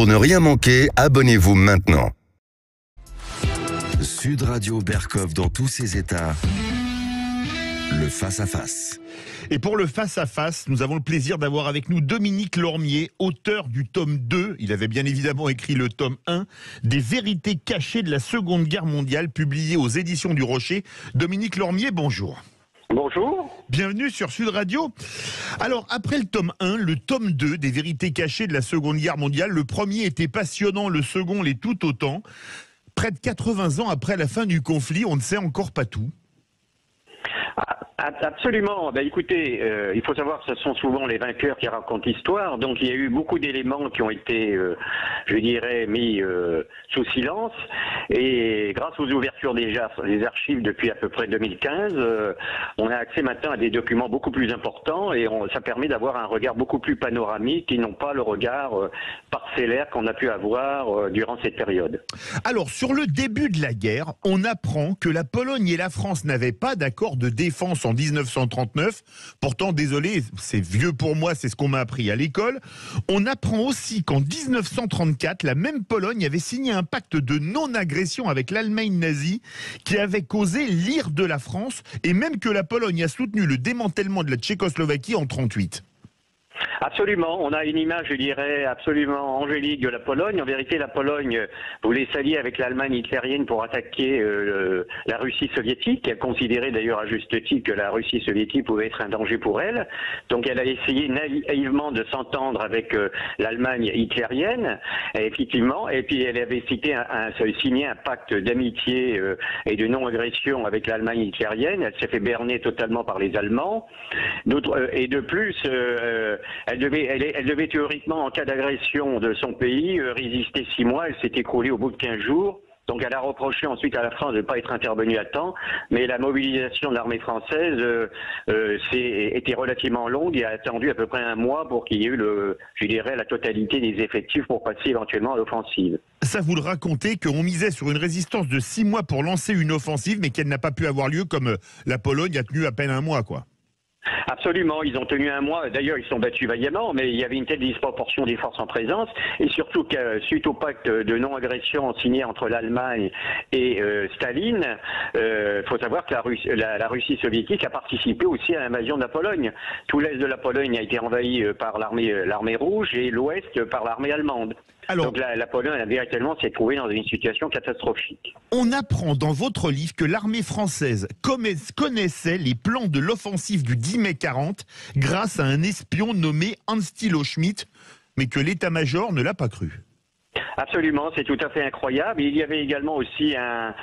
Pour ne rien manquer, abonnez-vous maintenant. Sud Radio Berkov dans tous ses états. Le face-à-face. Et pour le face-à-face, nous avons le plaisir d'avoir avec nous Dominique Lormier, auteur du tome 2. Il avait bien évidemment écrit le tome 1, des vérités cachées de la Seconde Guerre mondiale, publié aux éditions du Rocher. Dominique Lormier, bonjour. Bonjour. Bienvenue sur Sud Radio. Alors, après le tome 1, le tome 2 des vérités cachées de la Seconde Guerre mondiale, le premier était passionnant, le second l'est tout autant. Près de 80 ans après la fin du conflit, on ne sait encore pas tout. Absolument. Écoutez, il faut savoir que ce sont souvent les vainqueurs qui racontent l'histoire. Donc il y a eu beaucoup d'éléments qui ont été, je dirais, mis sous silence. Et grâce aux ouvertures des archives depuis à peu près 2015, on a accès maintenant à des documents beaucoup plus importants et ça permet d'avoir un regard beaucoup plus panoramique et non pas le regard parcellaire qu'on a pu avoir durant cette période. Alors, sur le début de la guerre, on apprend que la Pologne et la France n'avaient pas d'accord de défense en 1939. Pourtant, désolé, c'est vieux pour moi, c'est ce qu'on m'a appris à l'école. On apprend aussi qu'en 1934, la même Pologne avait signé un pacte de non-agression avec l'Allemagne nazie qui avait causé l'ire de la France et même que la Pologne a soutenu le démantèlement de la Tchécoslovaquie en 1938. Absolument, on a une image, je dirais, absolument angélique de la Pologne. En vérité, la Pologne voulait s'allier avec l'Allemagne hitlérienne pour attaquer la Russie soviétique. Elle considérait d'ailleurs à juste titre que la Russie soviétique pouvait être un danger pour elle. Donc elle a essayé naïvement de s'entendre avec l'Allemagne hitlérienne, effectivement. Et puis elle avait signé un pacte d'amitié et de non-agression avec l'Allemagne hitlérienne. Elle s'est fait berner totalement par les Allemands. Et de plus, elle devait théoriquement, en cas d'agression de son pays, résister 6 mois. Elle s'est écroulée au bout de 15 jours. Donc elle a reproché ensuite à la France de ne pas être intervenue à temps. Mais la mobilisation de l'armée française était relativement longue et a attendu à peu près 1 mois pour qu'il y ait eu, je dirais, la totalité des effectifs pour passer éventuellement à l'offensive. Ça, vous le racontez, qu'on misait sur une résistance de 6 mois pour lancer une offensive, mais qu'elle n'a pas pu avoir lieu comme la Pologne a tenu à peine 1 mois, quoi. Absolument, ils ont tenu 1 mois, d'ailleurs ils sont battus vaillamment, mais il y avait une telle disproportion des forces en présence, et surtout que suite au pacte de non-agression signé entre l'Allemagne et Staline, faut savoir que la Russie soviétique a participé aussi à l'invasion de la Pologne. Tout l'est de la Pologne a été envahi par l'armée rouge et l'ouest par l'armée allemande. Alors, donc la Pologne a véritablement s'est trouvée dans une situation catastrophique. On apprend dans votre livre que l'armée française connaissait les plans de l'offensive du 10 mai 40 grâce à un espion nommé Hans-Thilo Schmidt, mais que l'état-major ne l'a pas cru. Absolument, c'est tout à fait incroyable. Il y avait également aussi un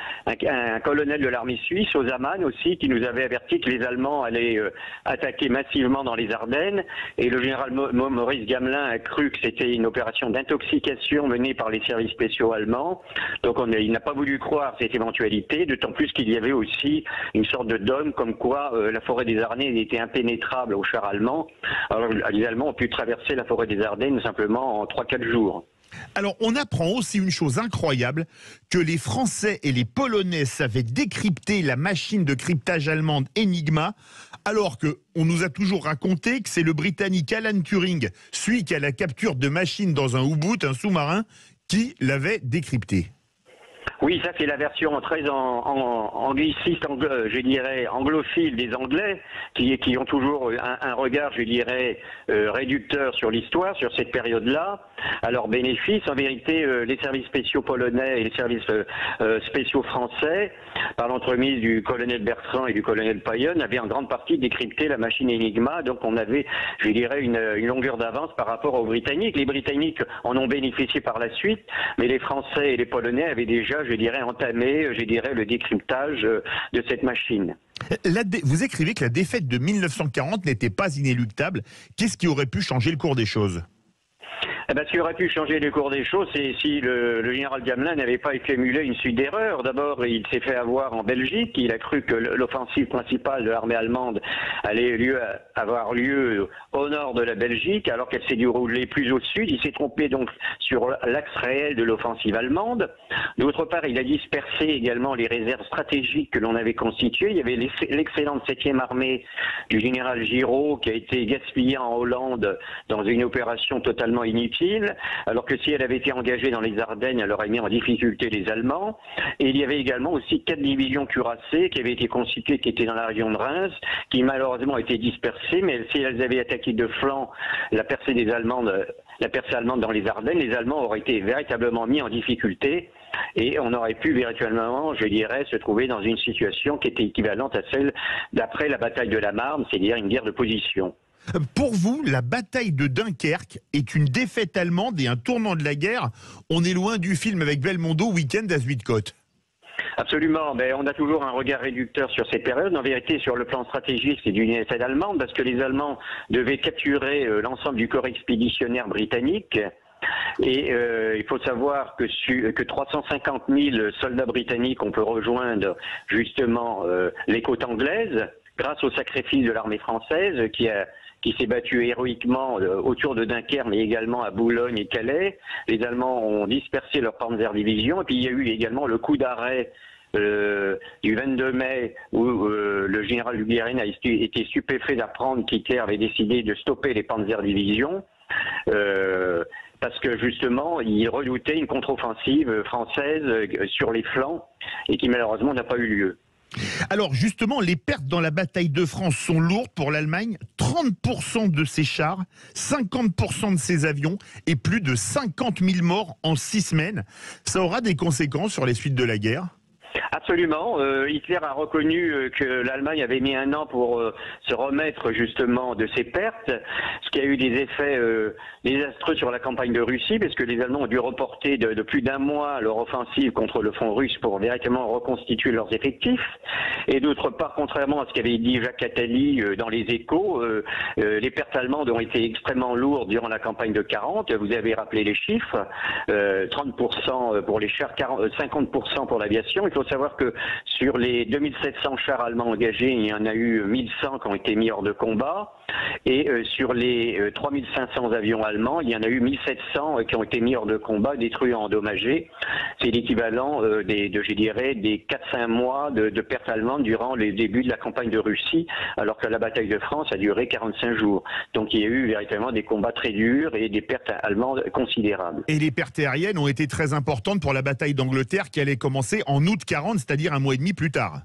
colonel de l'armée suisse, Ozaman aussi, qui nous avait averti que les Allemands allaient attaquer massivement dans les Ardennes. Et le général Maurice Gamelin a cru que c'était une opération d'intoxication menée par les services spéciaux allemands. Donc il n'a pas voulu croire cette éventualité, d'autant plus qu'il y avait aussi une sorte de dôme comme quoi la forêt des Ardennes était impénétrable aux chars allemands. Alors les Allemands ont pu traverser la forêt des Ardennes simplement en 3-4 jours. Alors, on apprend aussi une chose incroyable, que les Français et les Polonais savaient décrypter la machine de cryptage allemande Enigma, alors qu'on nous a toujours raconté que c'est le Britannique Alan Turing, celui qui a la capture de machines dans un U-boot, un sous-marin, qui l'avait décrypté. Oui, ça c'est la version très angliciste, je dirais anglophile des Anglais, qui ont toujours un regard, je dirais, réducteur sur l'histoire, sur cette période-là, à leur bénéfice. En vérité, les services spéciaux polonais et les services spéciaux français, par l'entremise du colonel Bertrand et du colonel Payon, avaient en grande partie décrypté la machine Enigma, donc on avait, je dirais, une longueur d'avance par rapport aux Britanniques. Les Britanniques en ont bénéficié par la suite, mais les Français et les Polonais avaient déjà, je dirais, entamé, le décryptage de cette machine. Vous écrivez que la défaite de 1940 n'était pas inéluctable. Qu'est-ce qui aurait pu changer le cours des choses ? Ce qui aurait pu changer le cours des choses, c'est si le général Gamelin n'avait pas accumulé une suite d'erreurs. D'abord, il s'est fait avoir en Belgique. Il a cru que l'offensive principale de l'armée allemande allait avoir lieu au nord de la Belgique, alors qu'elle s'est déroulée plus au sud. Il s'est trompé donc sur l'axe réel de l'offensive allemande. D'autre part, il a dispersé également les réserves stratégiques que l'on avait constituées. Il y avait l'excellente 7e armée du général Giraud qui a été gaspillée en Hollande dans une opération totalement inutile. missiles, alors que si elle avait été engagée dans les Ardennes, elle aurait mis en difficulté les Allemands. Et il y avait également aussi 4 divisions cuirassées qui avaient été constituées, qui étaient dans la région de Reims, qui malheureusement étaient dispersées, mais si elles avaient attaqué de flanc la percée allemande dans les Ardennes, les Allemands auraient été véritablement mis en difficulté. Et on aurait pu véritablement, je dirais, se trouver dans une situation qui était équivalente à celle d'après la bataille de la Marne, c'est-à-dire une guerre de position. Pour vous, la bataille de Dunkerque est une défaite allemande et un tournant de la guerre. On est loin du film avec Belmondo, Week-end à Zuidcote. Absolument, mais on a toujours un regard réducteur sur ces périodes. En vérité, sur le plan stratégique, c'est une défaite allemande parce que les Allemands devaient capturer l'ensemble du corps expéditionnaire britannique. Et il faut savoir que 350 000 soldats britanniques ont pu rejoindre justement les côtes anglaises grâce au sacrifice de l'armée française qui s'est battue héroïquement autour de Dunkerque, mais également à Boulogne et Calais. Les Allemands ont dispersé leur Panzerdivision, et puis il y a eu également le coup d'arrêt du 22 mai où le général Luguerin a été stupéfait d'apprendre qu'Hitler avait décidé de stopper les Panzerdivisions. Parce que justement, il redoutait une contre-offensive française sur les flancs et qui malheureusement n'a pas eu lieu. Alors justement, les pertes dans la bataille de France sont lourdes pour l'Allemagne. 30% de ses chars, 50% de ses avions et plus de 50 000 morts en 6 semaines. Ça aura des conséquences sur les suites de la guerre ? Absolument. Hitler a reconnu que l'Allemagne avait mis un an pour se remettre justement de ses pertes, ce qui a eu des effets désastreux sur la campagne de Russie, parce que les Allemands ont dû reporter de plus d'un mois leur offensive contre le front russe pour véritablement reconstituer leurs effectifs. Et d'autre part, contrairement à ce qu'avait dit Jacques Attali dans les Échos, les pertes allemandes ont été extrêmement lourdes durant la campagne de 40. Vous avez rappelé les chiffres, 30% pour les chars, 50% pour l'aviation. Il faut savoir que sur les 2700 chars allemands engagés, il y en a eu 1100 qui ont été mis hors de combat. Et sur les 3500 avions allemands, il y en a eu 1700 qui ont été mis hors de combat, détruits, endommagés. C'est l'équivalent des 4-5 mois de pertes allemandes durant les débuts de la campagne de Russie, alors que la bataille de France a duré 45 jours. Donc il y a eu véritablement des combats très durs et des pertes allemandes considérables. Et les pertes aériennes ont été très importantes pour la bataille d'Angleterre qui allait commencer en août 40, c'est-à-dire un mois et demi plus tard.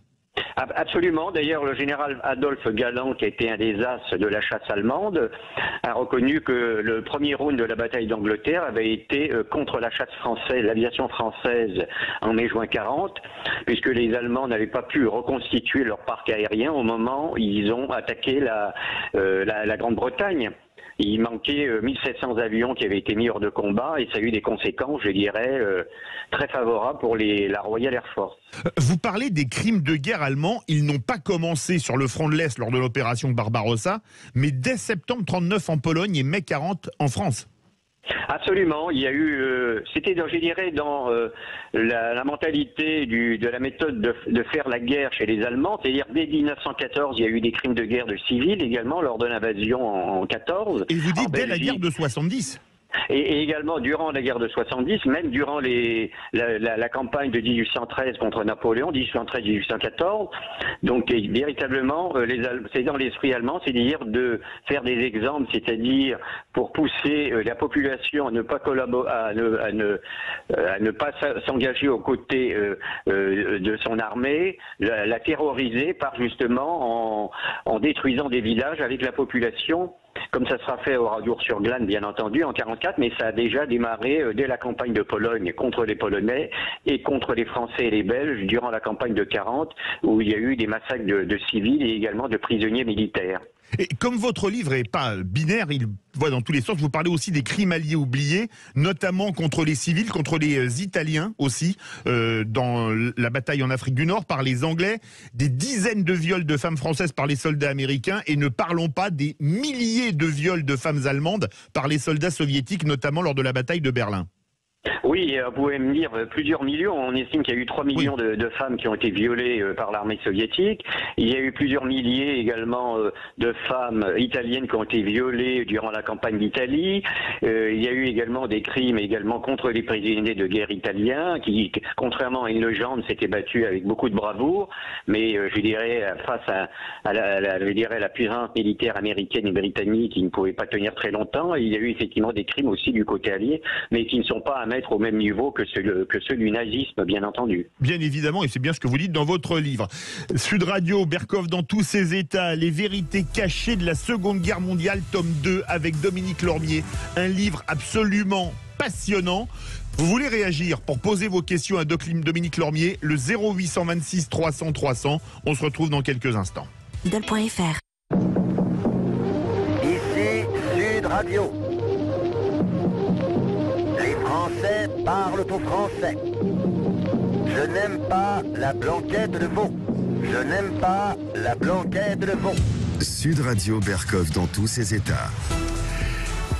Absolument. D'ailleurs, le général Adolphe Galland, qui a été un des as de la chasse allemande, a reconnu que le premier round de la bataille d'Angleterre avait été contre la chasse française, l'aviation française en mai-juin 40, puisque les Allemands n'avaient pas pu reconstituer leur parc aérien au moment où ils ont attaqué la Grande-Bretagne. Il manquait 1700 avions qui avaient été mis hors de combat et ça a eu des conséquences, je dirais, très favorables pour la Royal Air Force. Vous parlez des crimes de guerre allemands. Ils n'ont pas commencé sur le front de l'Est lors de l'opération Barbarossa, mais dès septembre 39 en Pologne et mai 40 en France. Absolument, il y a eu, c'était je dirais dans la mentalité de la méthode de faire la guerre chez les Allemands, c'est-à-dire dès 1914 il y a eu des crimes de guerre de civils également lors de l'invasion en 14. Et vous dites dès la guerre de 70 ? Et également durant la guerre de 70, même durant la campagne de 1813 contre Napoléon, 1813-1814. Donc véritablement, c'est dans l'esprit allemand, c'est-à-dire de faire des exemples, c'est-à-dire pour pousser la population à ne pas collaborer, à ne pas s'engager aux côtés de son armée, la terroriser par justement en détruisant des villages avec la population. Comme ça sera fait au Radour-sur-Glane, bien entendu, en 1944, mais ça a déjà démarré dès la campagne de Pologne contre les Polonais et contre les Français et les Belges durant la campagne de 1940, où il y a eu des massacres de civils et également de prisonniers militaires. Et comme votre livre n'est pas binaire, il va dans tous les sens, vous parlez aussi des crimes alliés oubliés, notamment contre les civils, contre les Italiens aussi, dans la bataille en Afrique du Nord, par les Anglais, des dizaines de viols de femmes françaises par les soldats américains, et ne parlons pas des milliers de viols de femmes allemandes par les soldats soviétiques, notamment lors de la bataille de Berlin. Oui, vous pouvez me dire plusieurs millions. On estime qu'il y a eu 3 millions de femmes qui ont été violées par l'armée soviétique. Il y a eu plusieurs milliers également de femmes italiennes qui ont été violées durant la campagne d'Italie. Il y a eu également des crimes également contre les prisonniers de guerre italiens qui, contrairement à une légende, s'étaient battus avec beaucoup de bravoure. Mais je dirais, face à la puissance militaire américaine et britannique qui ne pouvait pas tenir très longtemps, il y a eu effectivement des crimes aussi du côté allié, mais qui ne sont pas à mettre au même niveau que ceux du nazisme, bien entendu. Bien évidemment, et c'est bien ce que vous dites dans votre livre. Sud Radio, Berkoff dans tous ses états, les vérités cachées de la Seconde Guerre mondiale, tome 2, avec Dominique Lormier. Un livre absolument passionnant. Vous voulez réagir pour poser vos questions à Dominique Lormier, le 0826 300 300. On se retrouve dans quelques instants. Idol.fr. Ici Sud Radio. Les Français parlent au français. Je n'aime pas la blanquette de veau. Je n'aime pas la blanquette de veau. Sud Radio, Berkoff dans tous ses états.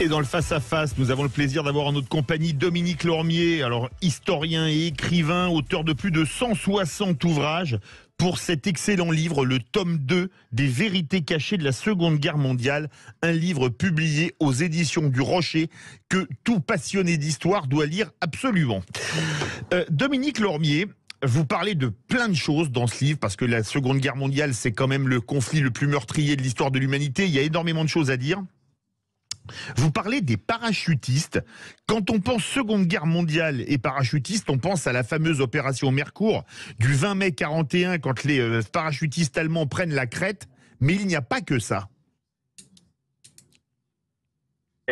Et dans le face-à-face, nous avons le plaisir d'avoir en notre compagnie Dominique Lormier, alors historien et écrivain, auteur de plus de 160 ouvrages pour cet excellent livre, le tome 2 des vérités cachées de la Seconde Guerre mondiale, un livre publié aux éditions du Rocher que tout passionné d'histoire doit lire absolument. Dominique Lormier, vous parlez de plein de choses dans ce livre, parce que la Seconde Guerre mondiale, c'est quand même le conflit le plus meurtrier de l'histoire de l'humanité. Il y a énormément de choses à dire. Vous parlez des parachutistes. Quand on pense Seconde Guerre mondiale et parachutistes, on pense à la fameuse opération Mercourt du 20 mai 41, quand les parachutistes allemands prennent la Crète. Mais il n'y a pas que ça.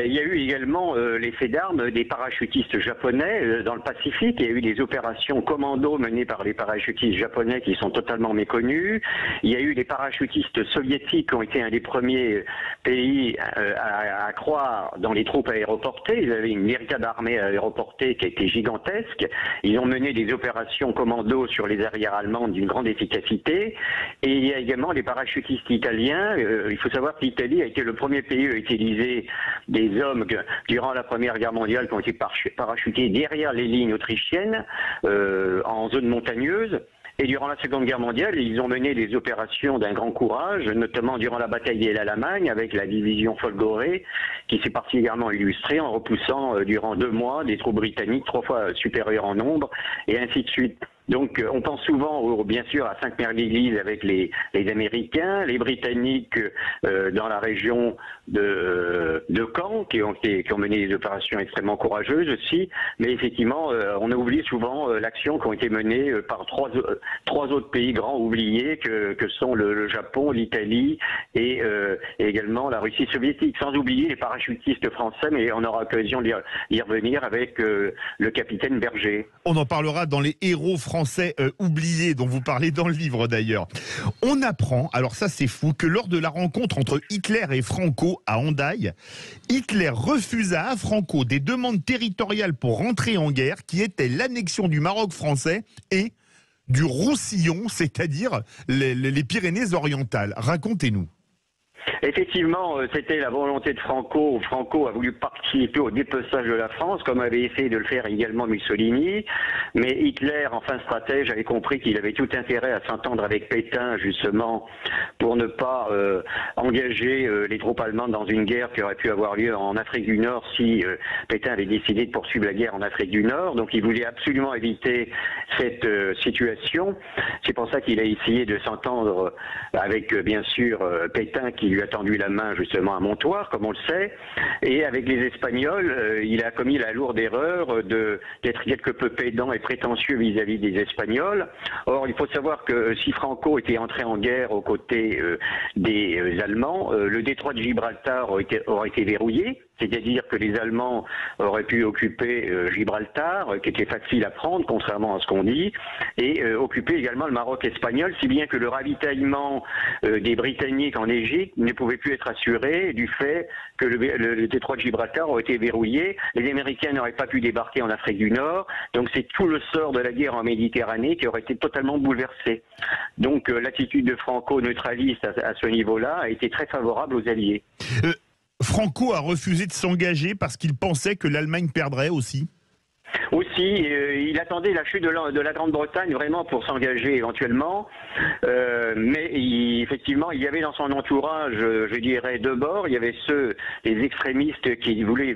Il y a eu également l'effet d'armes des parachutistes japonais dans le Pacifique. Il y a eu des opérations commando menées par les parachutistes japonais qui sont totalement méconnus. Il y a eu les parachutistes soviétiques qui ont été un des premiers pays à croire dans les troupes aéroportées. Ils avaient une véritable armée aéroportée qui a été gigantesque. Ils ont mené des opérations commando sur les arrières allemandes d'une grande efficacité. Et il y a également les parachutistes italiens. Il faut savoir que l'Italie a été le premier pays à utiliser des hommes durant la Première Guerre mondiale qui ont été parachutés derrière les lignes autrichiennes en zone montagneuse. Et durant la Seconde Guerre mondiale, ils ont mené des opérations d'un grand courage, notamment durant la bataille d'El-Alamein avec la division Folgoré, qui s'est particulièrement illustrée en repoussant durant 2 mois des troupes britanniques 3 fois supérieures en nombre, et ainsi de suite. Donc on pense souvent, bien sûr, à Sainte-Mère-l'Église avec les Américains, les Britanniques dans la région de Caen, qui ont mené des opérations extrêmement courageuses aussi. Mais effectivement, on a oublié souvent l'action qui ont été menées par trois autres pays grands oubliés que sont le Japon, l'Italie et également la Russie soviétique. Sans oublier les parachutistes français, mais on aura l'occasion d'y revenir avec le capitaine Berger. On en parlera dans les héros français oubliés dont vous parlez dans le livre d'ailleurs. On apprend, alors ça c'est fou, que lors de la rencontre entre Hitler et Franco à Hendaye, Hitler refusa à Franco des demandes territoriales pour rentrer en guerre qui étaient l'annexion du Maroc français et du Roussillon, c'est-à-dire les Pyrénées-Orientales. Racontez-nous. Effectivement, c'était la volonté de Franco. Franco a voulu participer au dépeçage de la France, comme avait essayé de le faire également Mussolini. Mais Hitler, en fin stratège, avait compris qu'il avait tout intérêt à s'entendre avec Pétain, justement, pour ne pas engager les troupes allemandes dans une guerre qui aurait pu avoir lieu en Afrique du Nord si Pétain avait décidé de poursuivre la guerre en Afrique du Nord. Donc il voulait absolument éviter cette situation. C'est pour ça qu'il a essayé de s'entendre avec, bien sûr, Pétain, qui lui a tendu la main justement à Montoire, comme on le sait, et avec les Espagnols, il a commis la lourde erreur d'être quelque peu pédant et prétentieux vis-à-vis des Espagnols. Or, il faut savoir que si Franco était entré en guerre aux côtés des Allemands, le détroit de Gibraltar aurait été verrouillé, c'est-à-dire que les Allemands auraient pu occuper Gibraltar, qui était facile à prendre, contrairement à ce qu'on dit, et occuper également le Maroc espagnol, si bien que le ravitaillement des Britanniques en Égypte ne pouvait plus être assuré du fait que le détroit de Gibraltar aurait été verrouillé. Les Américains n'auraient pas pu débarquer en Afrique du Nord, donc c'est tout le sort de la guerre en Méditerranée qui aurait été totalement bouleversé. Donc l'attitude de Franco neutraliste à ce niveau-là a été très favorable aux Alliés. Franco a refusé de s'engager parce qu'il pensait que l'Allemagne perdrait aussi. Aussi, il attendait la chute de la Grande-Bretagne vraiment pour s'engager éventuellement, mais effectivement, il y avait dans son entourage, je dirais, deux bords. Il y avait les extrémistes qui voulaient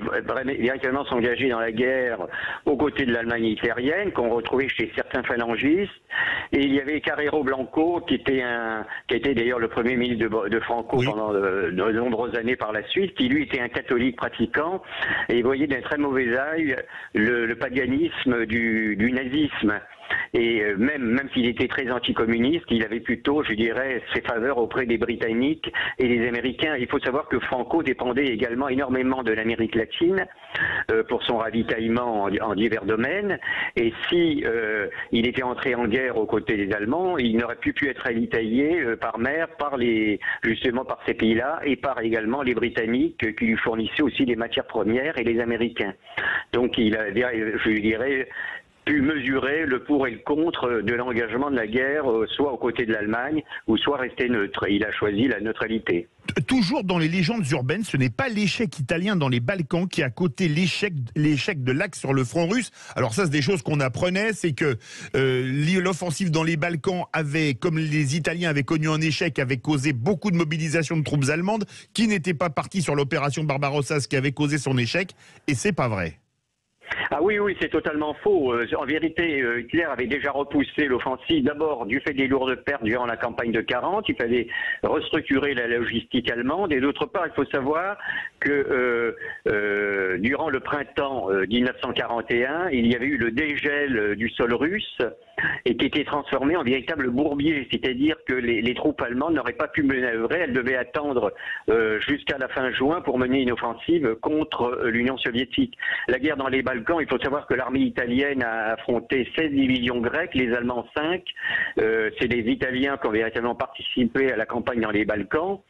véritablement s'engager dans la guerre aux côtés de l'Allemagne hitlérienne, qu'on retrouvait chez certains phalangistes, et il y avait Carrero Blanco, qui était d'ailleurs le premier ministre de Franco pendant de nombreuses années par la suite, qui lui était un catholique pratiquant, et il voyait d'un très mauvais œil le paganisme du nazisme. Et même s'il était très anticommuniste, il avait plutôt, je dirais, ses faveurs auprès des Britanniques et des Américains. Il faut savoir que Franco dépendait également énormément de l'Amérique latine pour son ravitaillement en divers domaines. Et si il était entré en guerre aux côtés des Allemands, il n'aurait pu être ravitaillé par mer justement par ces pays-là et par également les Britanniques qui lui fournissaient aussi des matières premières et les Américains. Donc il a, je dirais, pu mesurer le pour et le contre de l'engagement de la guerre, soit aux côtés de l'Allemagne, ou soit rester neutre. Il a choisi la neutralité. Toujours dans les légendes urbaines, ce n'est pas l'échec italien dans les Balkans qui a coté l'échec de l'Axe sur le front russe. Alors ça, c'est des choses qu'on apprenait, c'est que l'offensive dans les Balkans avait, comme les Italiens avaient connu un échec, avait causé beaucoup de mobilisation de troupes allemandes qui n'étaient pas parties sur l'opération Barbarossa, ce qui avait causé son échec, et c'est pas vrai. Ah oui, c'est totalement faux. En vérité, Hitler avait déjà repoussé l'offensive, d'abord du fait des lourdes pertes durant la campagne de 40, il fallait restructurer la logistique allemande, et d'autre part, il faut savoir que durant le printemps 1941, il y avait eu le dégel du sol russe, et qui était transformé en véritable bourbier, c'est-à-dire que les troupes allemandes n'auraient pas pu manœuvrer, elles devaient attendre jusqu'à la fin juin pour mener une offensive contre l'Union soviétique. La guerre dans les Balkans, il faut savoir que l'armée italienne a affronté 16 divisions grecques, les Allemands 5, c'est les Italiens qui ont véritablement participé à la campagne dans les Balkans.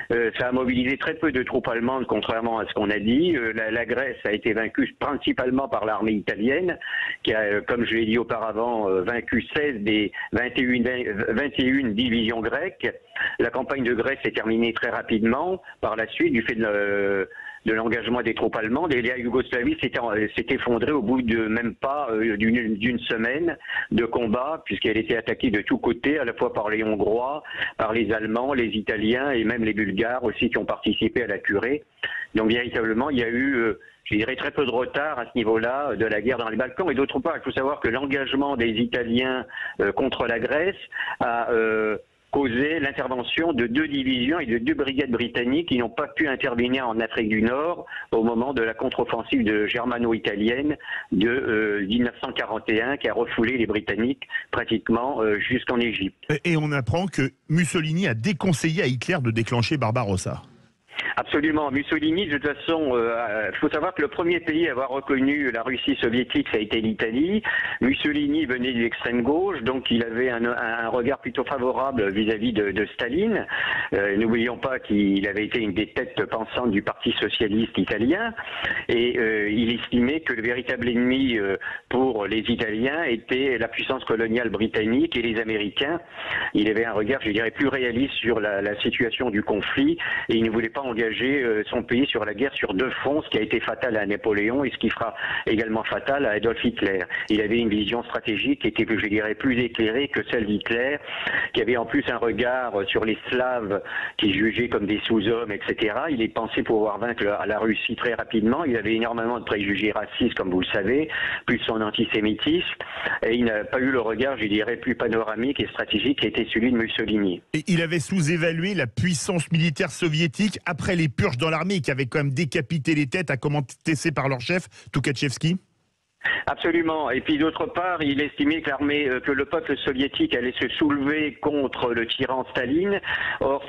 Ça a mobilisé très peu de troupes allemandes, contrairement à ce qu'on a dit. La Grèce a été vaincue principalement par l'armée italienne, qui a, comme je l'ai dit auparavant, vaincu 16 des 21 divisions grecques. La campagne de Grèce s'est terminée très rapidement par la suite, du fait de l'engagement des troupes allemandes, et la Yougoslavie s'est effondrée au bout de même pas d'une semaine de combat, puisqu'elle était attaquée de tous côtés, à la fois par les Hongrois, par les Allemands, les Italiens et même les Bulgares aussi qui ont participé à la curée. Donc véritablement, il y a eu, je dirais, très peu de retard à ce niveau-là de la guerre dans les Balkans. Et d'autre part, il faut savoir que l'engagement des Italiens contre la Grèce a causé l'intervention de 2 divisions et de 2 brigades britanniques qui n'ont pas pu intervenir en Afrique du Nord au moment de la contre-offensive germano-italienne de 1941 qui a refoulé les Britanniques pratiquement jusqu'en Égypte. Et on apprend que Mussolini a déconseillé à Hitler de déclencher Barbarossa. Absolument. Mussolini, de toute façon, il faut savoir que le premier pays à avoir reconnu la Russie soviétique, ça a été l'Italie. Mussolini venait de l'extrême gauche, donc il avait un regard plutôt favorable vis-à-vis de Staline. N'oublions pas qu'il avait été une des têtes pensantes du Parti socialiste italien, et il estimait que le véritable ennemi pour les Italiens était la puissance coloniale britannique et les Américains. Il avait un regard, je dirais, plus réaliste sur la situation du conflit, et il ne voulait pas engager son pays sur la guerre sur 2 fronts, ce qui a été fatal à Napoléon et ce qui fera également fatal à Adolf Hitler. Il avait une vision stratégique qui était, je dirais, plus éclairée que celle d'Hitler, qui avait en plus un regard sur les Slaves qu'il jugeait comme des sous-hommes, etc. Il pensait pouvoir vaincre la Russie très rapidement. Il avait énormément de préjugés racistes, comme vous le savez, plus son antisémitisme, et il n'a pas eu le regard, je dirais, plus panoramique et stratégique qui était celui de Mussolini. Et il avait sous-évalué la puissance militaire soviétique après les purges dans l'armée qui avaient quand même décapité les têtes, à commencer par leur chef, Toukhatchevski. Absolument. Et puis d'autre part, il estimait que que le peuple soviétique allait se soulever contre le tyran Staline. Or,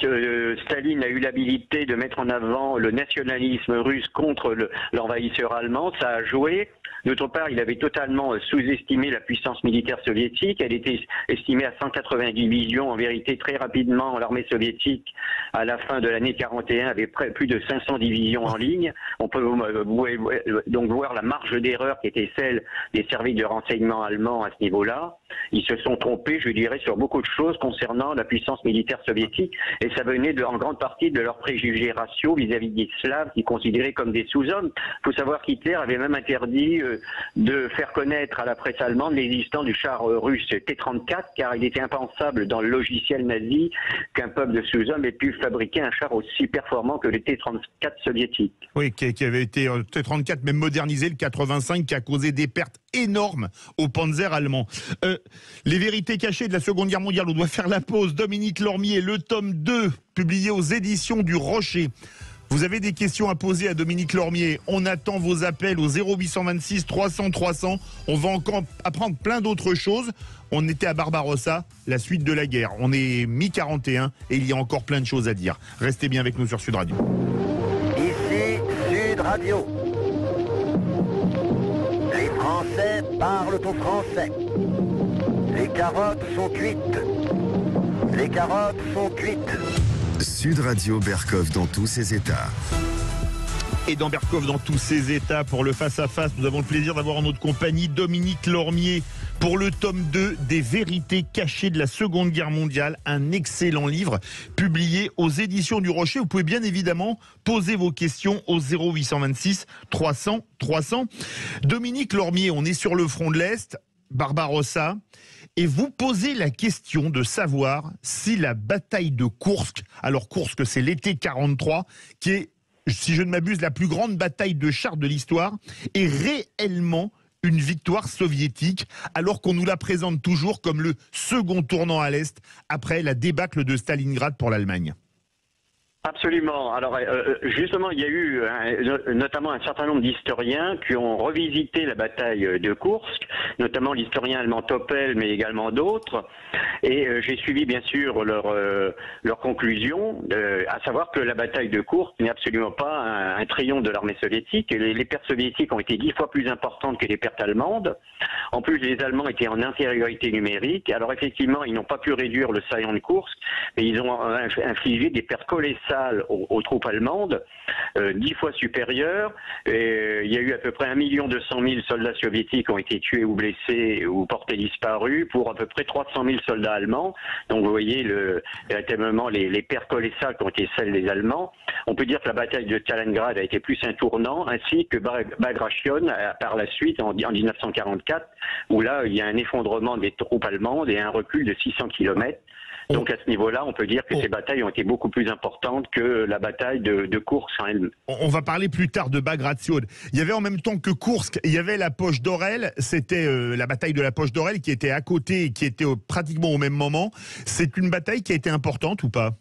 Staline a eu l'habilité de mettre en avant le nationalisme russe contre l'envahisseur allemand. Ça a joué. D'autre part, il avait totalement sous-estimé la puissance militaire soviétique. Elle était estimée à 180 divisions. En vérité, très rapidement, l'armée soviétique, à la fin de l'année 41, avait plus de 500 divisions en ligne. On peut donc voir la marge d'erreur qui était celle des services de renseignement allemands à ce niveau-là. Ils se sont trompés, je dirais, sur beaucoup de choses concernant la puissance militaire soviétique, et ça venait en grande partie de leurs préjugés raciaux vis-à-vis des Slaves, qu'ils considéraient comme des sous-hommes. Il faut savoir qu'Hitler avait même interdit aussi de faire connaître à la presse allemande l'existence du char russe T-34, car il était impensable dans le logiciel nazi qu'un peuple de sous-hommes ait pu fabriquer un char aussi performant que le T-34 soviétique. Oui, qui avait été T-34, même modernisé, le 85, qui a causé des pertes énormes au Panzer allemand. Les vérités cachées de la Seconde Guerre mondiale, on doit faire la pause. Dominique Lormier, le tome 2, publié aux éditions du Rocher. Vous avez des questions à poser à Dominique Lormier. On attend vos appels au 0826 300 300. On va encore apprendre plein d'autres choses. On était à Barbarossa, la suite de la guerre. On est mi-41 et il y a encore plein de choses à dire. Restez bien avec nous sur Sud Radio. Ici Sud Radio. Les Français parlent au français. Les carottes sont cuites. Les carottes sont cuites. Sud Radio Berkov dans tous ses états. Et dans Berkov dans tous ses états, pour le face-à-face, nous avons le plaisir d'avoir en notre compagnie Dominique Lormier pour le tome 2 des vérités cachées de la Seconde Guerre mondiale, un excellent livre publié aux éditions du Rocher. Vous pouvez bien évidemment poser vos questions au 0826 300 300. Dominique Lormier, on est sur le front de l'Est, Barbarossa, et vous posez la question de savoir si la bataille de Koursk, alors Koursk c'est l'été 43, qui est, si je ne m'abuse, la plus grande bataille de chars de l'histoire, est réellement une victoire soviétique, alors qu'on nous la présente toujours comme le second tournant à l'Est, après la débâcle de Stalingrad pour l'Allemagne. Absolument. Alors justement, il y a eu notamment un certain nombre d'historiens qui ont revisité la bataille de Koursk, notamment l'historien allemand Toppel, mais également d'autres. Et j'ai suivi bien sûr leur conclusion, à savoir que la bataille de Koursk n'est absolument pas un triomphe de l'armée soviétique. Les pertes soviétiques ont été 10 fois plus importantes que les pertes allemandes. En plus, les Allemands étaient en infériorité numérique. Alors effectivement, ils n'ont pas pu réduire le saillant de Koursk, mais ils ont infligé des pertes colossales aux troupes allemandes, 10 fois supérieures. Et il y a eu à peu près 1 200 000 soldats soviétiques qui ont été tués ou blessés ou portés disparus pour à peu près 300 000 soldats allemands. Donc vous voyez véritablement les pertes colossales qui ont été celles des Allemands. On peut dire que la bataille de Stalingrad a été plus un tournant, ainsi que Bagration par la suite en 1944, où là il y a un effondrement des troupes allemandes et un recul de 600 km. Donc à ce niveau-là, on peut dire que ces batailles ont été beaucoup plus importantes que la bataille de Koursk en elle-même. On va parler plus tard de Bagration. Il y avait en même temps que Koursk, il y avait la poche d'Orel, c'était la bataille de la poche d'Orel qui était à côté et qui était pratiquement au même moment. C'est une bataille qui a été importante ou pas ?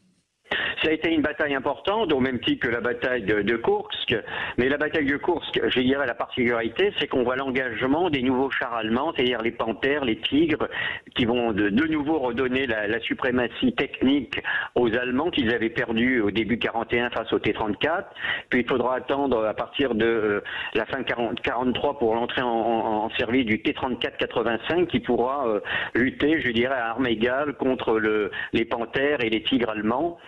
Ça a été une bataille importante, au même titre que la bataille de Koursk. Mais la bataille de Koursk, je dirais la particularité, c'est qu'on voit l'engagement des nouveaux chars allemands, c'est-à-dire les Panthères, les Tigres, qui vont de nouveau redonner la suprématie technique aux Allemands qu'ils avaient perdu au début 41 face au T-34. Puis il faudra attendre à partir de la fin 43 pour l'entrée en service du T-34-85 qui pourra lutter, je dirais, à armes égales contre les Panthères et les Tigres allemands.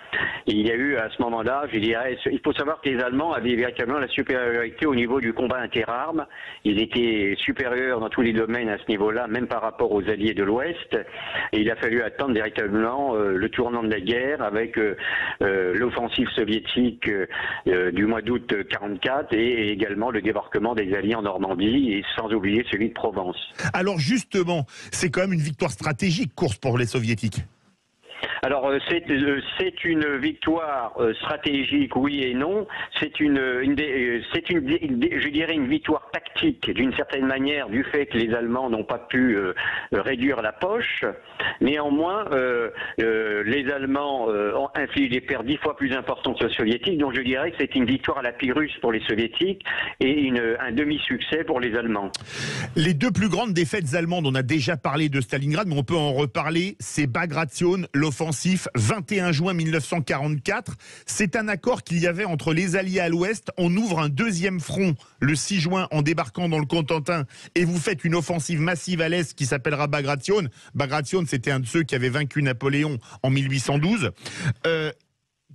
Et il y a eu à ce moment-là, je dirais, il faut savoir que les Allemands avaient véritablement la supériorité au niveau du combat interarmes. Ils étaient supérieurs dans tous les domaines à ce niveau-là, même par rapport aux alliés de l'Ouest. Et il a fallu attendre véritablement le tournant de la guerre avec l'offensive soviétique du mois d'août 44 et également le débarquement des alliés en Normandie et sans oublier celui de Provence. Alors justement, c'est quand même une victoire stratégique, Koursk, pour les soviétiques. Alors c'est une victoire stratégique, oui et non. C'est je dirais une victoire tactique d'une certaine manière du fait que les Allemands n'ont pas pu réduire la poche. Néanmoins, les Allemands ont infligé des pertes 10 fois plus importantes aux Soviétiques. Donc je dirais que c'est une victoire à la Pyrrhus pour les Soviétiques et un demi-succès pour les Allemands. Les deux plus grandes défaites allemandes, on a déjà parlé de Stalingrad, mais on peut en reparler. C'est Bagration, l'offensif 21 juin 1944. C'est un accord qu'il y avait entre les Alliés à l'Ouest. On ouvre un deuxième front le 6 juin en débarquant dans le Cotentin et vous faites une offensive massive à l'Est qui s'appellera Bagration. Bagration, c'était un de ceux qui avait vaincu Napoléon en 1812.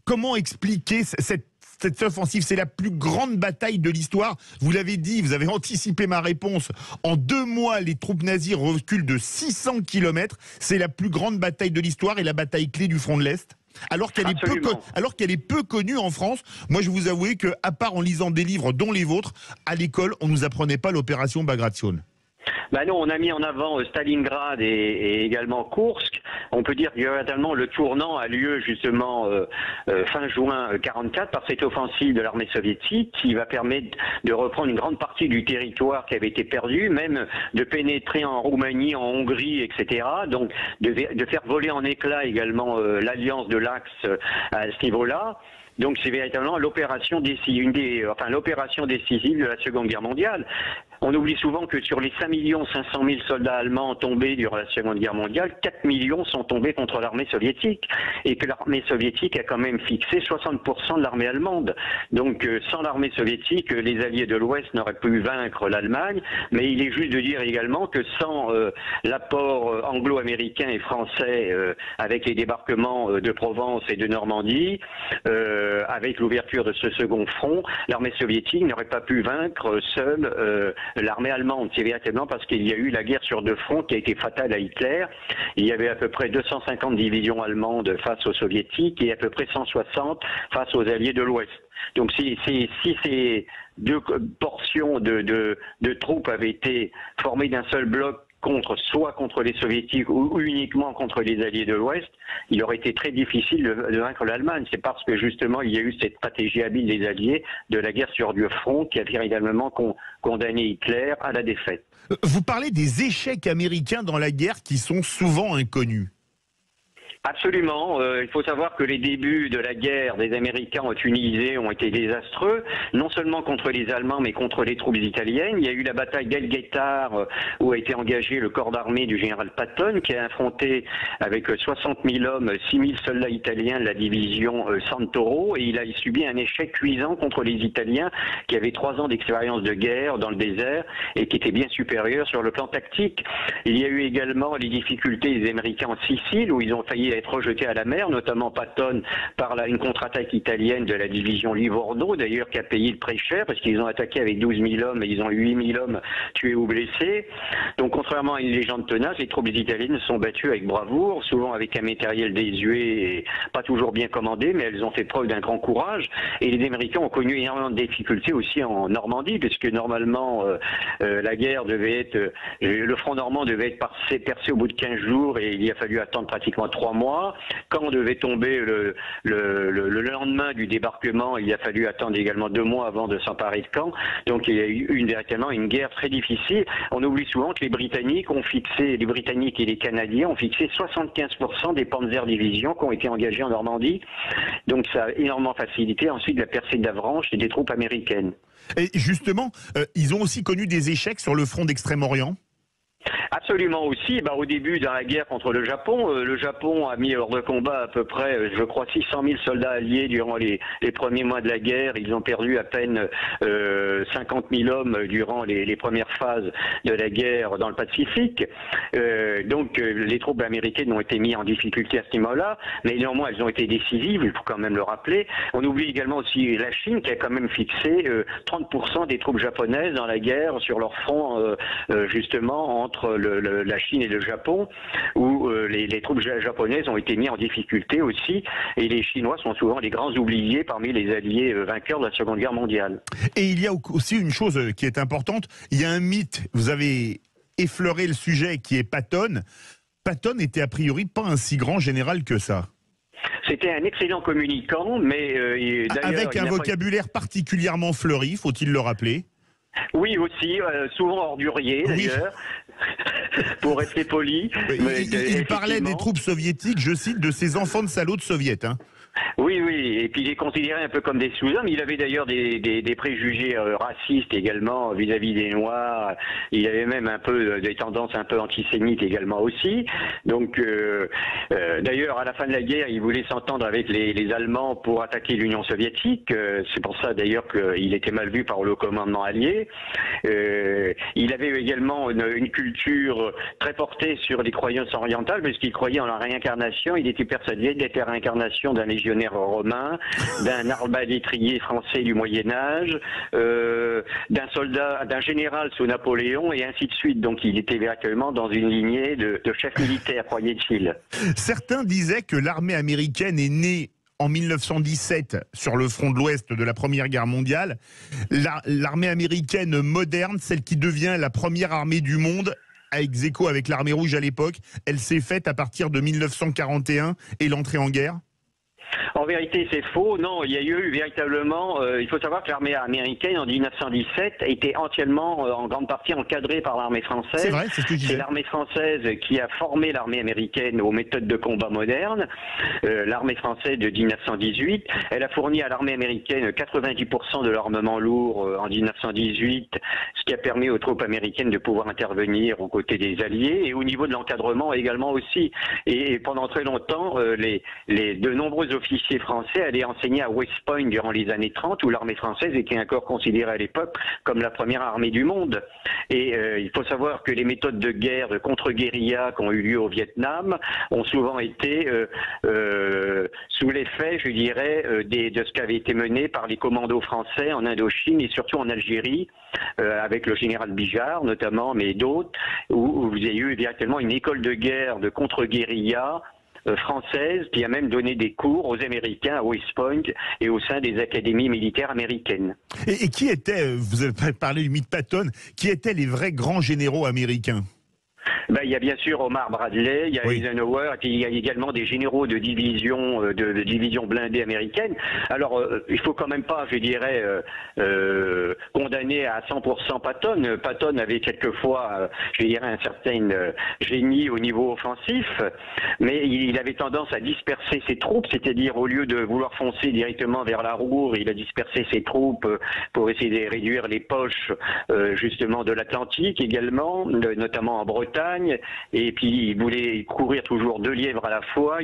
Comment expliquer cette offensive? C'est la plus grande bataille de l'histoire. Vous l'avez dit, vous avez anticipé ma réponse. En 2 mois, les troupes nazies reculent de 600 km. C'est la plus grande bataille de l'histoire et la bataille clé du front de l'Est. alors qu'elle est peu connue en France. Moi, je vous avouer que, à part en lisant des livres, dont les vôtres, à l'école, on nous apprenait pas l'opération Bagration. Ben non, on a mis en avant Stalingrad et également Koursk. On peut dire que véritablement le tournant a lieu justement fin juin 1944 par cette offensive de l'armée soviétique qui va permettre de reprendre une grande partie du territoire qui avait été perdu, même de pénétrer en Roumanie, en Hongrie, etc. Donc de faire voler en éclats également l'alliance de l'Axe à ce niveau-là. Donc c'est véritablement l'opération décisive de la Seconde Guerre mondiale. On oublie souvent que sur les 5 500 000 soldats allemands tombés durant la Seconde Guerre mondiale, 4 millions sont tombés contre l'armée soviétique. Et que l'armée soviétique a quand même fixé 60% de l'armée allemande. Donc sans l'armée soviétique, les alliés de l'Ouest n'auraient pu vaincre l'Allemagne. Mais il est juste de dire également que sans l'apport anglo-américain et français avec les débarquements de Provence et de Normandie, avec l'ouverture de ce second front, l'armée soviétique n'aurait pas pu vaincre seule l'armée allemande. C'est véritablement parce qu'il y a eu la guerre sur deux fronts qui a été fatale à Hitler. Il y avait à peu près 250 divisions allemandes face aux soviétiques et à peu près 160 face aux alliés de l'Ouest. Donc si ces deux portions de troupes avaient été formées d'un seul bloc, soit contre les soviétiques ou uniquement contre les alliés de l'Ouest, il aurait été très difficile de vaincre l'Allemagne. C'est parce que justement il y a eu cette stratégie habile des alliés de la guerre sur deux fronts qui a véritablement condamné Hitler à la défaite. Vous parlez des échecs américains dans la guerre qui sont souvent inconnus. Absolument. Il faut savoir que les débuts de la guerre des Américains en Tunisie ont été désastreux, non seulement contre les Allemands, mais contre les troupes italiennes. Il y a eu la bataille d'El Guettar, où a été engagé le corps d'armée du général Patton, qui a affronté avec 60 000 hommes, 6 000 soldats italiens de la division Santoro, et il a subi un échec cuisant contre les Italiens, qui avaient 3 ans d'expérience de guerre dans le désert, et qui étaient bien supérieurs sur le plan tactique. Il y a eu également les difficultés des Américains en Sicile, où ils ont failli être rejetés à la mer, notamment Patton par une contre-attaque italienne de la division Livorno, d'ailleurs qui a payé le prix cher parce qu'ils ont attaqué avec 12 000 hommes et ils ont eu 8 000 hommes tués ou blessés. Donc contrairement à une légende tenace, les troupes italiennes se sont battues avec bravoure, souvent avec un matériel désuet et pas toujours bien commandé, mais elles ont fait preuve d'un grand courage. Et les Américains ont connu énormément de difficultés aussi en Normandie, puisque normalement la guerre devait être, le front normand devait être percé au bout de 15 jours et il y a fallu attendre pratiquement 3 mois. Quand on devait tomber le lendemain du débarquement, il a fallu attendre également 2 mois avant de s'emparer de Caen. Donc il y a eu véritablement une guerre très difficile. On oublie souvent que les Britanniques et les Canadiens ont fixé 75% des Panzer Divisions qui ont été engagées en Normandie. Donc ça a énormément facilité ensuite la percée d'Avranches et des troupes américaines. Et justement, ils ont aussi connu des échecs sur le front d'Extrême-Orient ? Absolument aussi. Au début, dans la guerre contre le Japon a mis hors de combat à peu près, je crois, 600 000 soldats alliés durant les premiers mois de la guerre. Ils ont perdu à peine 50 000 hommes durant les premières phases de la guerre dans le Pacifique. Donc les troupes américaines ont été mises en difficulté à ce niveau-là, mais néanmoins elles ont été décisives, il faut quand même le rappeler. On oublie également aussi la Chine qui a quand même fixé 30% des troupes japonaises dans la guerre sur leur front justement entre la Chine et le Japon, où les troupes japonaises ont été mises en difficulté aussi, et les Chinois sont souvent les grands oubliés parmi les alliés vainqueurs de la Seconde Guerre mondiale. Et il y a aussi une chose qui est importante, il y a un mythe, vous avez effleuré le sujet, qui est Patton. Patton était a priori pas un si grand général que ça. C'était un excellent communicant, mais avec un vocabulaire particulièrement fleuri, faut-il le rappeler? Oui, aussi, souvent ordurier d'ailleurs, pour rester poli. Il parlait des troupes soviétiques, je cite, de ces enfants de salauds de soviets. Oui, et puis il est considéré un peu comme des sous-hommes. Il avait d'ailleurs des préjugés racistes également vis-à-vis des Noirs. Il avait même un peu des tendances un peu antisémites également aussi. Donc, d'ailleurs, à la fin de la guerre, il voulait s'entendre avec les Allemands pour attaquer l'Union soviétique. C'est pour ça d'ailleurs qu'il était mal vu par le commandement allié. Il avait également une culture très portée sur les croyances orientales, puisqu'il croyait en la réincarnation. Il était persuadé d'être la réincarnation d'un légionnaire romain romain, d'un arbalétrier français du Moyen-Âge, d'un soldat, d'un général sous Napoléon, et ainsi de suite. Donc il était véritablement dans une lignée de chefs militaires, croyait-il. Certains disaient que l'armée américaine est née en 1917 sur le front de l'Ouest de la Première Guerre mondiale. L'armée américaine moderne, celle qui devient la première armée du monde, ex aequo avec l'armée rouge à l'époque, elle s'est faite à partir de 1941 et l'entrée en guerre. En vérité, c'est faux. Non, il y a eu véritablement... il faut savoir que l'armée américaine, en 1917, était entièrement, en grande partie, encadrée par l'armée française. C'est vrai, c'est ce que je disais. C'est l'armée française qui a formé l'armée américaine aux méthodes de combat modernes. L'armée française de 1918, elle a fourni à l'armée américaine 90% de l'armement lourd en 1918, ce qui a permis aux troupes américaines de pouvoir intervenir aux côtés des Alliés, et au niveau de l'encadrement également aussi. Et pendant très longtemps, de nombreux officiers français allaient enseigner à West Point durant les années 30, où l'armée française était encore considérée à l'époque comme la première armée du monde. Et il faut savoir que les méthodes de guerre, de contre-guérilla qui ont eu lieu au Vietnam ont souvent été sous l'effet, je dirais, de ce qui avait été mené par les commandos français en Indochine et surtout en Algérie, avec le général Bijard notamment, mais d'autres, où vous avez eu directement une école de guerre de contre-guérilla française qui a même donné des cours aux Américains à West Point et au sein des académies militaires américaines. Et qui étaient, vous avez parlé du mythe Patton, qui étaient les vrais grands généraux américains ? Il y a bien sûr Omar Bradley, il y a Eisenhower, et puis il y a également des généraux de division blindée américaine. Alors, il faut quand même pas, je dirais, condamner à 100% Patton. Patton avait quelquefois, je dirais, un certain génie au niveau offensif, mais il avait tendance à disperser ses troupes, c'est-à-dire au lieu de vouloir foncer directement vers la Roure, il a dispersé ses troupes pour essayer de réduire les poches justement de l'Atlantique également, notamment en Bretagne, et puis il voulait courir toujours 2 lièvres à la fois.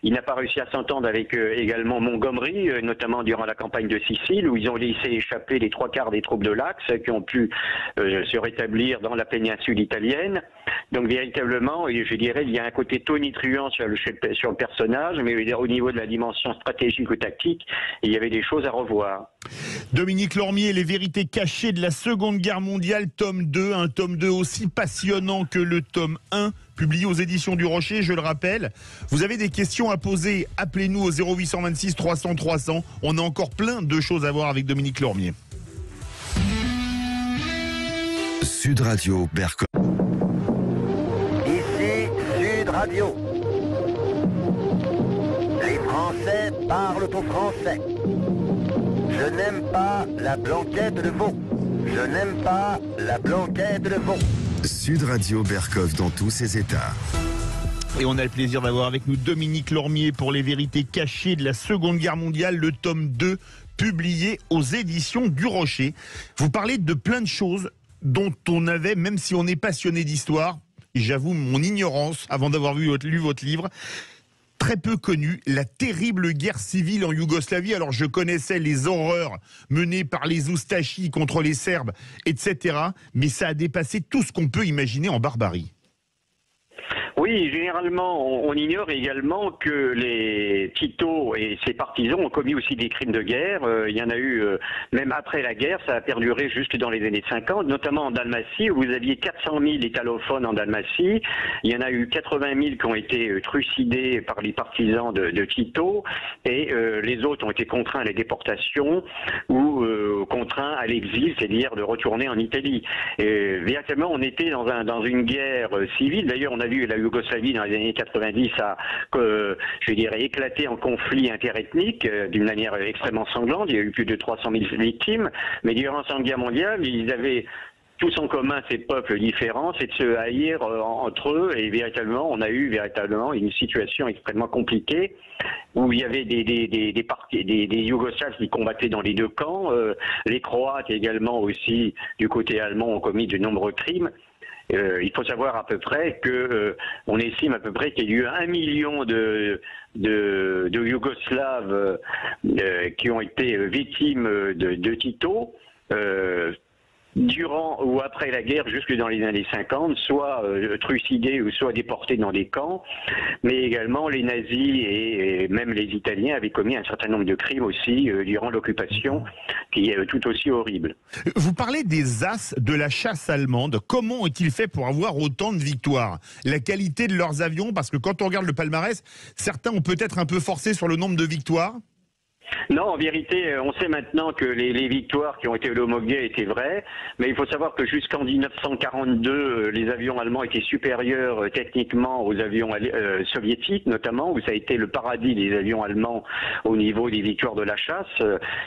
Il n'a pas réussi à s'entendre avec également Montgomery, notamment durant la campagne de Sicile, où ils ont laissé échapper les 3/4 des troupes de l'Axe qui ont pu se rétablir dans la péninsule italienne. Donc véritablement, je dirais, il y a un côté tonitruant sur le personnage, mais au niveau de la dimension stratégique ou tactique, il y avait des choses à revoir. Dominique Lormier, Les vérités cachées de la Seconde Guerre mondiale, tome 2, un tome 2 aussi passionnant que le tome 1, publié aux éditions du Rocher, je le rappelle. Vous avez des questions à poser, appelez-nous au 0826 300 300. On a encore plein de choses à voir avec Dominique Lormier. Sud Radio Berco. Ici Sud Radio. Les Français parlent au français. Je n'aime pas la blanquette de veau. Je n'aime pas la blanquette de veau. Sud Radio Berkov dans tous ses états. Et on a le plaisir d'avoir avec nous Dominique Lormier pour Les vérités cachées de la Seconde Guerre mondiale, le tome 2, publié aux éditions du Rocher. Vous parlez de plein de choses dont on avait, même si on est passionné d'histoire, et j'avoue mon ignorance avant d'avoir lu votre livre, très peu connu, la terrible guerre civile en Yougoslavie. Alors je connaissais les horreurs menées par les Oustachis contre les Serbes, etc. Mais ça a dépassé tout ce qu'on peut imaginer en barbarie. Oui, généralement, on ignore également que les Tito et ses partisans ont commis aussi des crimes de guerre. Il y en a eu, même après la guerre, ça a perduré jusque dans les années 50, notamment en Dalmatie, où vous aviez 400 000 italophones en Dalmatie. Il y en a eu 80 000 qui ont été trucidés par les partisans de Tito, et les autres ont été contraints à la déportation ou contraints à l'exil, c'est-à-dire de retourner en Italie. Et véritablement, on était dans une guerre civile. D'ailleurs, on a vu la Yougoslavie dans les années 90 a, je dirais, éclaté en conflit interethnique d'une manière extrêmement sanglante. Il y a eu plus de 300 000 victimes. Mais durant la Seconde Guerre mondiale, ils avaient tous en commun ces peuples différents, c'est de se haïr entre eux. Et véritablement, on a eu véritablement une situation extrêmement compliquée où il y avait des Yougoslaves qui combattaient dans les deux camps. Les Croates également aussi, du côté allemand, ont commis de nombreux crimes. Il faut savoir à peu près que on estime à peu près qu'il y a eu 1 million de Yougoslaves qui ont été victimes de Tito. durant ou après la guerre, jusque dans les années 50, soit trucidés ou soit déportés dans des camps, mais également les nazis et même les Italiens avaient commis un certain nombre de crimes aussi durant l'occupation, qui est tout aussi horrible. Vous parlez des as de la chasse allemande. Comment ont-ils fait pour avoir autant de victoires? La qualité de leurs avions, parce que quand on regarde le palmarès, certains ont peut-être un peu forcé sur le nombre de victoires. Non, en vérité, on sait maintenant que les victoires qui ont été homologuées étaient vraies, mais il faut savoir que jusqu'en 1942, les avions allemands étaient supérieurs techniquement aux avions soviétiques, notamment, où ça a été le paradis des avions allemands au niveau des victoires de la chasse.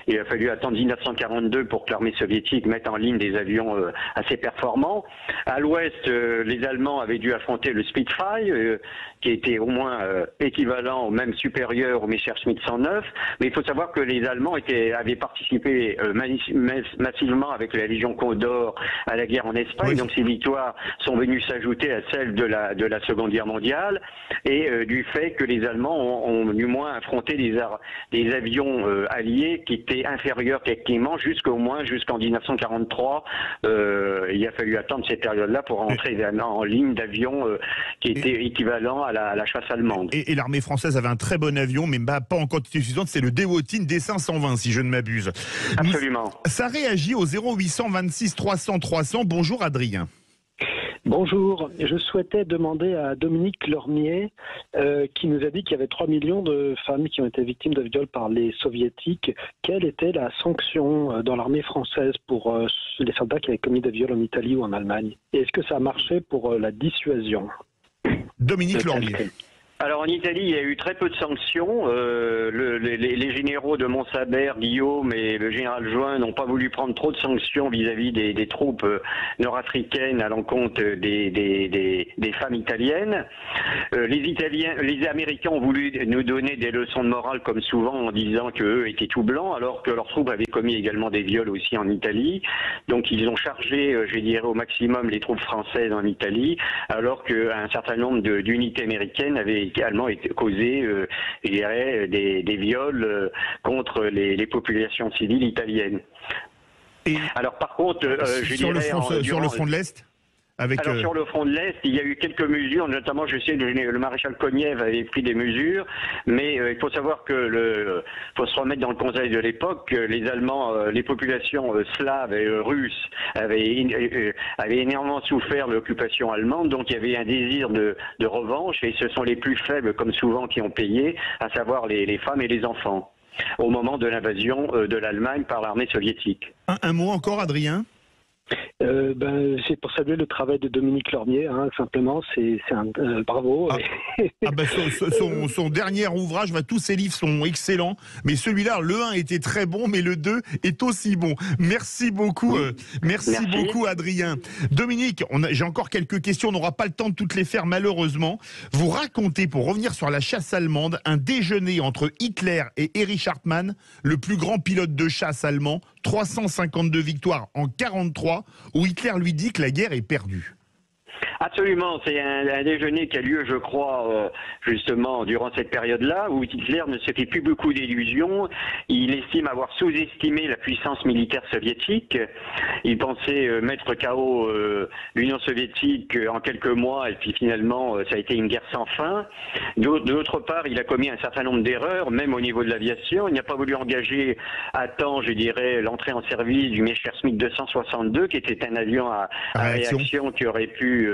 Il a fallu attendre 1942 pour que l'armée soviétique mette en ligne des avions assez performants. À l'ouest, les Allemands avaient dû affronter le Spitfire, qui était au moins équivalent ou même supérieur au Messerschmitt 109, mais il faut savoir que les Allemands avaient participé massivement avec la Légion Condor à la guerre en Espagne, oui. Donc ces victoires sont venues s'ajouter à celles de la Seconde Guerre mondiale, et du fait que les Allemands ont du moins affronté des avions alliés qui étaient inférieurs techniquement jusqu'en 1943. Il a fallu attendre cette période-là pour entrer en ligne d'avions qui étaient équivalents à la chasse allemande. Et l'armée française avait un très bon avion, mais pas en quantité suffisante, c'est le Dewotin D520, si je ne m'abuse. Absolument. Ça réagit au 0826 300 300. Bonjour Adrien. Bonjour, je souhaitais demander à Dominique Lormier, qui nous a dit qu'il y avait 3 millions de femmes qui ont été victimes de viols par les soviétiques. Quelle était la sanction dans l'armée française pour les soldats qui avaient commis des viols en Italie ou en Allemagne? Et est-ce que ça a marché pour la dissuasion? Dominique Lormier. Alors en Italie, il y a eu très peu de sanctions. Les généraux de Montsabert, Guillaume et le général Join n'ont pas voulu prendre trop de sanctions vis-à-vis des troupes nord-africaines à l'encontre des femmes italiennes. Les Américains ont voulu nous donner des leçons de morale comme souvent en disant qu'eux étaient tout blancs, alors que leurs troupes avaient commis également des viols aussi en Italie. Donc ils ont chargé, je dirais, au maximum les troupes françaises en Italie, alors qu'un certain nombre d'unités américaines avaient également été causé, je dirais, des viols contre les populations civiles italiennes. Et alors par contre, sur le front de l'Est sur le front de l'Est, il y a eu quelques mesures, notamment je sais que le maréchal Konev avait pris des mesures, mais il faut savoir que faut se remettre dans le contexte de l'époque, les Allemands, les populations slaves et russes avaient énormément souffert de l'occupation allemande, donc il y avait un désir de revanche, et ce sont les plus faibles, comme souvent, qui ont payé, à savoir les femmes et les enfants, au moment de l'invasion de l'Allemagne par l'armée soviétique. Un mot encore, Adrien ? C'est pour saluer le travail de Dominique Lormier, hein, simplement, c'est un bravo. Son dernier ouvrage, tous ses livres sont excellents, mais celui-là, le 1 était très bon, mais le 2 est aussi bon. Merci beaucoup, merci beaucoup Adrien. Dominique, j'ai encore quelques questions, on n'aura pas le temps de toutes les faire malheureusement. Vous racontez, pour revenir sur la chasse allemande, un déjeuner entre Hitler et Erich Hartmann, le plus grand pilote de chasse allemand, 352 victoires en 43, où Hitler lui dit que la guerre est perdue. Absolument, c'est un déjeuner qui a lieu, je crois, justement, durant cette période-là, où Hitler ne se fait plus beaucoup d'illusions. Il estime avoir sous-estimé la puissance militaire soviétique. Il pensait mettre KO l'Union soviétique en quelques mois, et puis finalement, ça a été une guerre sans fin. D'autre part, il a commis un certain nombre d'erreurs, même au niveau de l'aviation. Il n'a pas voulu engager à temps, je dirais, l'entrée en service du Messerschmitt 262, qui était un avion à réaction qui aurait pu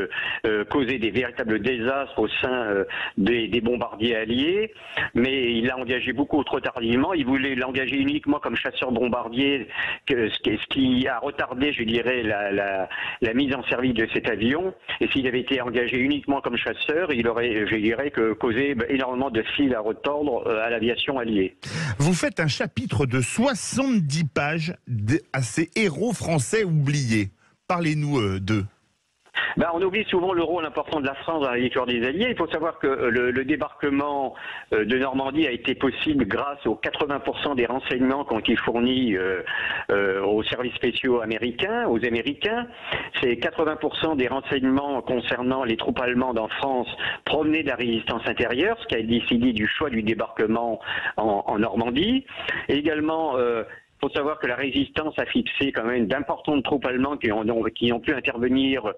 causer des véritables désastres au sein des bombardiers alliés, mais il l'a engagé beaucoup trop tardivement. Il voulait l'engager uniquement comme chasseur-bombardier, ce qui a retardé, je dirais, la mise en service de cet avion. Et s'il avait été engagé uniquement comme chasseur, il aurait, je dirais, causé énormément de fils à retordre à l'aviation alliée. Vous faites un chapitre de 70 pages à ces héros français oubliés. Parlez-nous d'eux. On oublie souvent le rôle important de la France dans la victoire des Alliés. Il faut savoir que le débarquement de Normandie a été possible grâce aux 80% des renseignements qui ont été fournis aux services spéciaux américains, aux Américains. Ces 80% des renseignements concernant les troupes allemandes en France provenaient de la résistance intérieure, ce qui a décidé du choix du débarquement en Normandie. Et également, faut savoir que la résistance a fixé quand même d'importantes troupes allemandes qui ont pu intervenir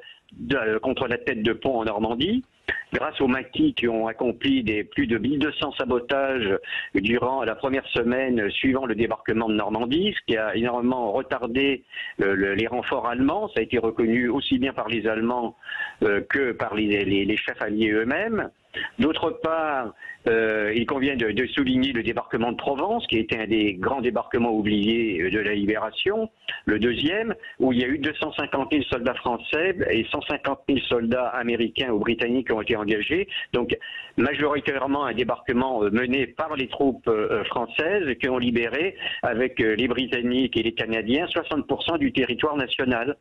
contre la tête de pont en Normandie, grâce aux maquis qui ont accompli plus de 1200 sabotages durant la première semaine suivant le débarquement de Normandie, ce qui a énormément retardé les renforts allemands. Ça a été reconnu aussi bien par les Allemands que par les chefs alliés eux-mêmes. D'autre part, il convient de souligner le débarquement de Provence, qui était un des grands débarquements oubliés de la Libération, le deuxième, où il y a eu 250 000 soldats français et 150 000 soldats américains ou britanniques qui ont été engagés. Donc, majoritairement un débarquement mené par les troupes françaises qui ont libéré, avec les Britanniques et les Canadiens, 60% du territoire national.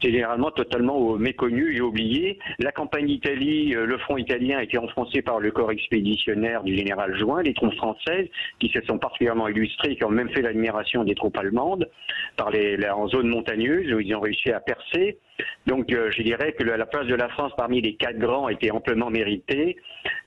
C'est généralement totalement méconnu et oublié. La campagne d'Italie, le front italien a été enfoncé par le corps expéditionnaire du général Juin, les troupes françaises qui se sont particulièrement illustrées, qui ont même fait l'admiration des troupes allemandes en zone montagneuse où ils ont réussi à percer. Donc je dirais que la place de la France parmi les 4 grands était amplement méritée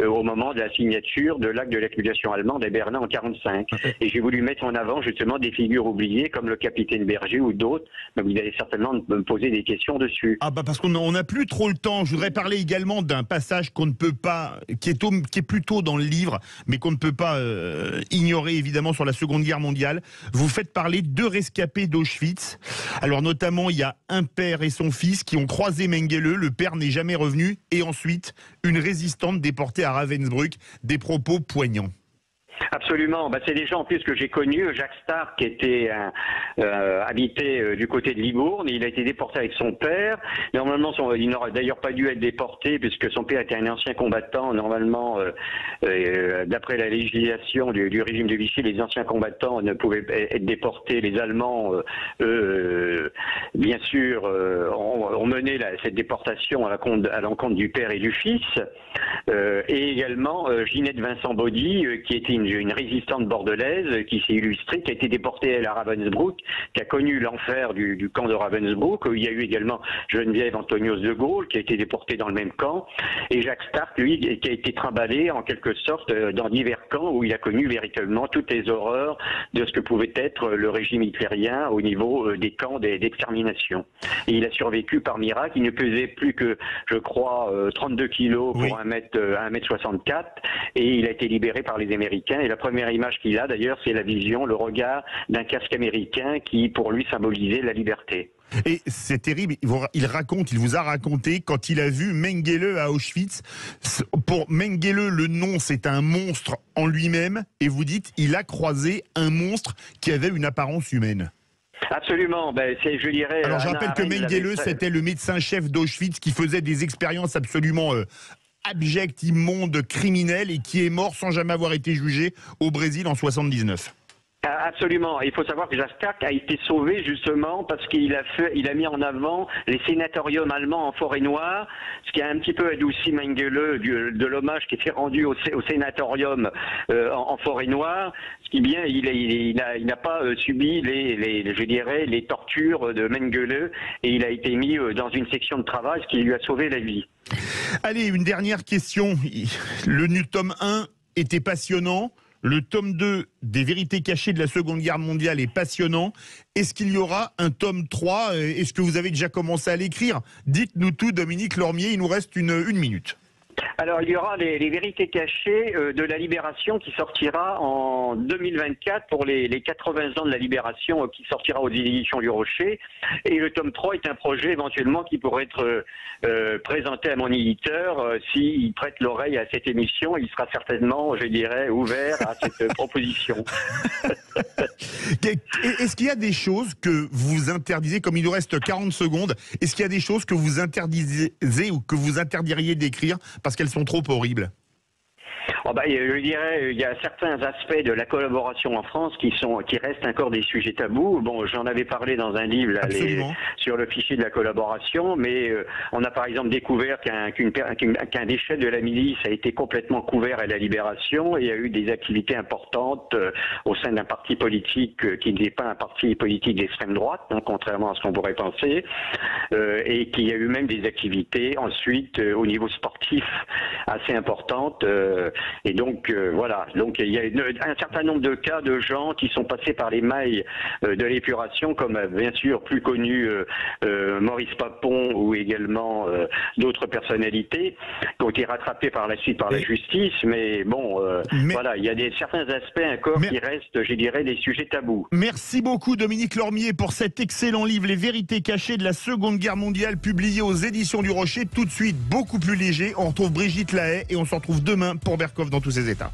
au moment de la signature de l'acte de l'accusation allemande à Berlin en 1945. Et j'ai voulu mettre en avant justement des figures oubliées comme le capitaine Berger ou d'autres, mais vous allez certainement me poser des questions dessus. Ah bah parce qu'on n'a plus trop le temps. Je voudrais parler également d'un passage qu'on ne peut pas, qui est plutôt dans le livre, mais qu'on ne peut pas ignorer évidemment sur la Seconde Guerre mondiale. Vous faites parler 2 rescapés d'Auschwitz. Alors notamment, il y a un père et son fils qui ont croisé Mengele, le père n'est jamais revenu, et ensuite une résistante déportée à Ravensbrück, des propos poignants. Absolument. C'est des gens en plus que j'ai connus. Jacques Stark qui était habitait du côté de Libourne. Il a été déporté avec son père. Normalement, il n'aurait d'ailleurs pas dû être déporté puisque son père était un ancien combattant. Normalement, d'après la législation du régime de Vichy, les anciens combattants ne pouvaient être déportés. Les Allemands, bien sûr, ont mené cette déportation à l'encontre du père et du fils. Et également Ginette Vincent Baudy, qui était une résistante bordelaise qui s'est illustrée, qui a été déportée elle à Ravensbrück, qui a connu l'enfer du camp de Ravensbrück, où il y a eu également Geneviève Antonios de Gaulle qui a été déportée dans le même camp, et Jacques Stark, lui, qui a été trimballé en quelque sorte dans divers camps où il a connu véritablement toutes les horreurs de ce que pouvait être le régime hitlérien au niveau des camps d'extermination. Et il a survécu par miracle. Il ne pesait plus que, je crois, 32 kilos pour 1m64, et il a été libéré par les Américains. Et la première image qu'il a d'ailleurs, c'est la vision, le regard d'un casque américain qui pour lui symbolisait la liberté. Et c'est terrible, il vous a raconté quand il a vu Mengele à Auschwitz. Pour Mengele, le nom c'est un monstre en lui-même, et vous dites il a croisé un monstre qui avait une apparence humaine. Absolument, je dirais... Alors je rappelle que Mengele, c'était le médecin-chef d'Auschwitz qui faisait des expériences absolument abjectes, immondes, criminelles, et qui est mort sans jamais avoir été jugé au Brésil en 1979. Absolument. Il faut savoir que Jacques Stark a été sauvé justement parce qu'il a mis en avant les sénatoriums allemands en forêt noire, ce qui a un petit peu adouci Mengele de l'hommage qui était rendu au sénatorium en forêt noire. Ce qui bien, il n'a pas subi les tortures de Mengele, et il a été mis dans une section de travail, ce qui lui a sauvé la vie. Allez, une dernière question. Le tome 1 était passionnant. Le tome 2 des vérités cachées de la Seconde Guerre mondiale est passionnant. Est-ce qu'il y aura un tome 3? Est-ce que vous avez déjà commencé à l'écrire? Dites-nous tout, Dominique Lormier, il nous reste une minute. Alors, il y aura les vérités cachées de la Libération qui sortira en 2024 pour les 80 ans de la Libération, qui sortira aux éditions du Rocher. Et le tome 3 est un projet éventuellement qui pourrait être présenté à mon éditeur. S'il prête l'oreille à cette émission, il sera certainement, je dirais, ouvert à cette proposition. Est-ce qu'il y a des choses que vous interdisez, comme il nous reste 40 secondes, est-ce qu'il y a des choses que vous interdisez ou que vous interdiriez d'écrire parce qu'elles sont trop horribles? Je dirais, il y a certains aspects de la collaboration en France qui restent encore des sujets tabous. Bon, j'en avais parlé dans un livre là, sur le fichier de la collaboration, mais on a par exemple découvert qu'un déchet de la milice a été complètement couvert à la Libération, et il y a eu des activités importantes au sein d'un parti politique qui n'est pas un parti politique d'extrême droite, contrairement à ce qu'on pourrait penser, et qu'il y a eu même des activités ensuite au niveau sportif assez importantes. Et donc voilà, donc il y a un certain nombre de cas de gens qui sont passés par les mailles de l'épuration, comme bien sûr plus connu Maurice Papon ou également d'autres personnalités qui ont été rattrapées par la suite par la justice. Mais bon, voilà, il y a certains aspects encore qui restent, je dirais, des sujets tabous. Merci beaucoup Dominique Lormier pour cet excellent livre, Les vérités cachées de la Seconde Guerre mondiale, publié aux éditions du Rocher. Tout de suite, beaucoup plus léger. On retrouve Brigitte Lahaie et on se retrouve demain pour Berkoff dans tous ses états.